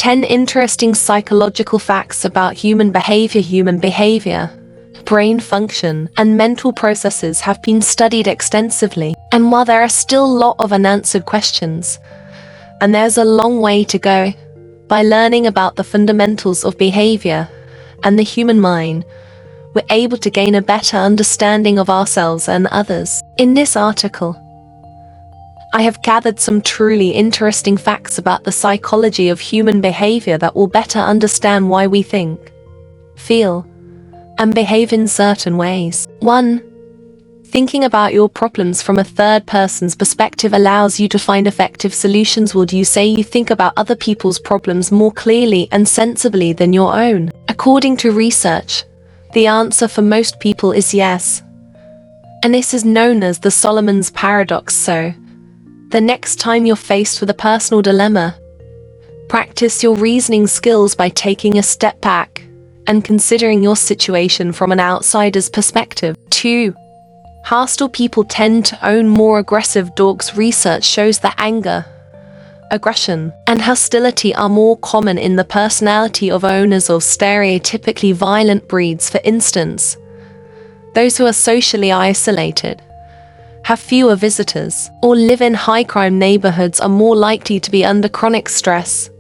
10 interesting psychological facts about human behavior, brain function, and mental processes have been studied extensively. And while there are still a lot of unanswered questions, and there's a long way to go, by learning about the fundamentals of behavior and the human mind, we're able to gain a better understanding of ourselves and others. In this article, I have gathered some truly interesting facts about the psychology of human behavior that will better understand why we think, feel, and behave in certain ways. 1. Thinking about your problems from a third person's perspective allows you to find effective solutions. Would you say you think about other people's problems more clearly and sensibly than your own? According to research, the answer for most people is yes. And this is known as the Solomon's paradox. So, the next time you're faced with a personal dilemma, practice your reasoning skills by taking a step back and considering your situation from an outsider's perspective. 2. Hostile people tend to own more aggressive dogs. Research shows that anger, aggression, and hostility are more common in the personality of owners of stereotypically violent breeds. For instance, those who are socially isolated, have fewer visitors, or live in high-crime neighborhoods are more likely to be under chronic stress,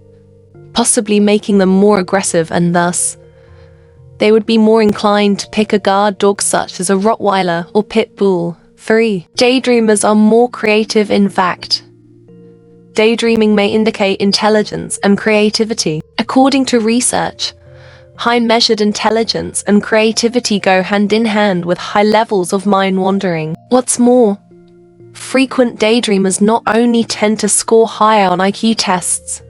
possibly making them more aggressive, and thus, they would be more inclined to pick a guard dog such as a Rottweiler or Pit Bull. 3. Daydreamers are more creative. In fact, daydreaming may indicate intelligence and creativity. According to research, high measured intelligence and creativity go hand in hand with high levels of mind wandering. What's more, frequent daydreamers not only tend to score higher on IQ tests,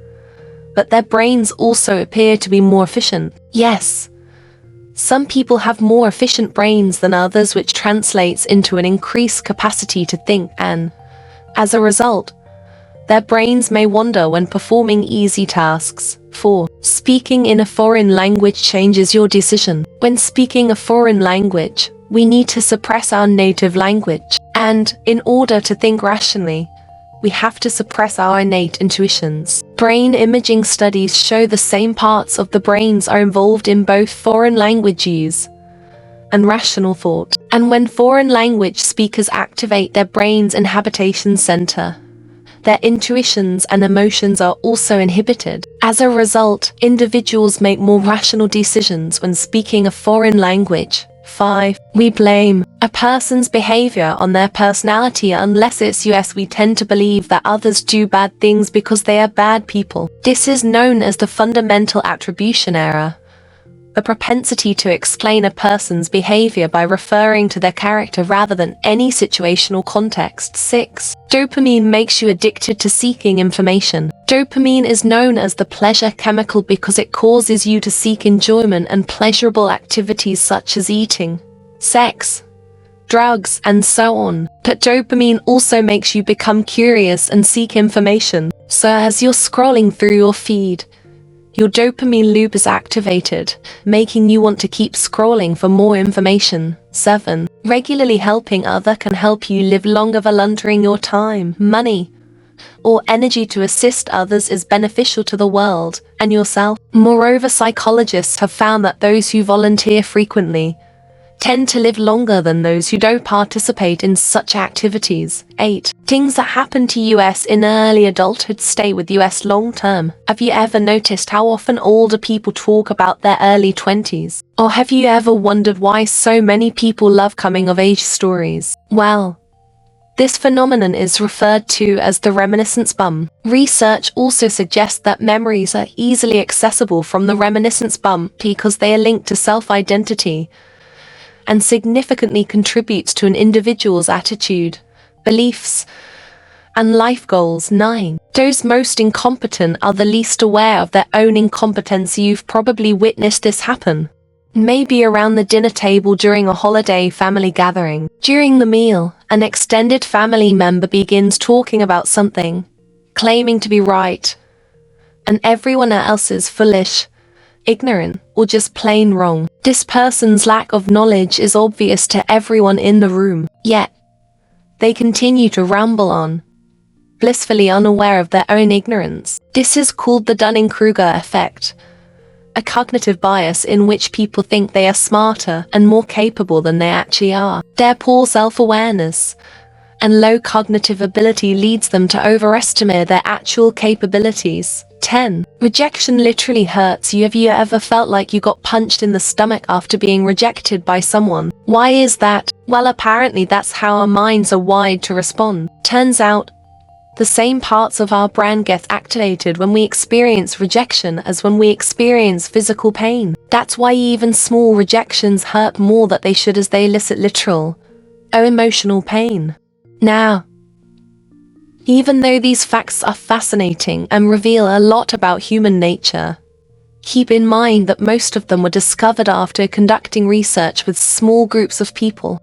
but their brains also appear to be more efficient. Yes, some people have more efficient brains than others, which translates into an increased capacity to think, and, as a result, their brains may wander when performing easy tasks. 4. Speaking in a foreign language changes your decision. When speaking a foreign language, we need to suppress our native language. And, in order to think rationally, we have to suppress our innate intuitions. Brain imaging studies show the same parts of the brains are involved in both foreign language use and rational thought. And when foreign language speakers activate their brain's inhabitation center, their intuitions and emotions are also inhibited. As a result, individuals make more rational decisions when speaking a foreign language. 5. We blame a person's behavior on their personality unless it's us. We tend to believe that others do bad things because they are bad people. This is known as the fundamental attribution error, the propensity to explain a person's behavior by referring to their character rather than any situational context. 6. Dopamine makes you addicted to seeking information. Dopamine is known as the pleasure chemical because it causes you to seek enjoyment and pleasurable activities such as eating, sex, drugs, and so on. But dopamine also makes you become curious and seek information. So as you're scrolling through your feed, your dopamine loop is activated, making you want to keep scrolling for more information. 7. Regularly helping others can help you live longer. Volunteering your time, money, or energy to assist others is beneficial to the world and yourself. Moreover, psychologists have found that those who volunteer frequently tend to live longer than those who don't participate in such activities. 8. Things that happen to us in early adulthood stay with us long term. Have you ever noticed how often older people talk about their early 20s? Or have you ever wondered why so many people love coming of age stories? Well, this phenomenon is referred to as the reminiscence bump. Research also suggests that memories are easily accessible from the reminiscence bump because they are linked to self-identity and significantly contributes to an individual's attitude, beliefs, and life goals. 9. Those most incompetent are the least aware of their own incompetence. You've probably witnessed this happen. Maybe around the dinner table during a holiday family gathering. During the meal, an extended family member begins talking about something, claiming to be right, and everyone else is foolish, ignorant, or just plain wrong. This person's lack of knowledge is obvious to everyone in the room, yet they continue to ramble on, blissfully unaware of their own ignorance. This is called the Dunning-Kruger effect, a cognitive bias in which people think they are smarter and more capable than they actually are. Their poor self-awareness and low cognitive ability leads them to overestimate their actual capabilities. 10. Rejection literally hurts you. Have you ever felt like you got punched in the stomach after being rejected by someone? Why is that? Well, apparently that's how our minds are wired to respond. Turns out, the same parts of our brain get activated when we experience rejection as when we experience physical pain. That's why even small rejections hurt more than they should, as they elicit literal or emotional pain. Now, even though these facts are fascinating and reveal a lot about human nature, keep in mind that most of them were discovered after conducting research with small groups of people.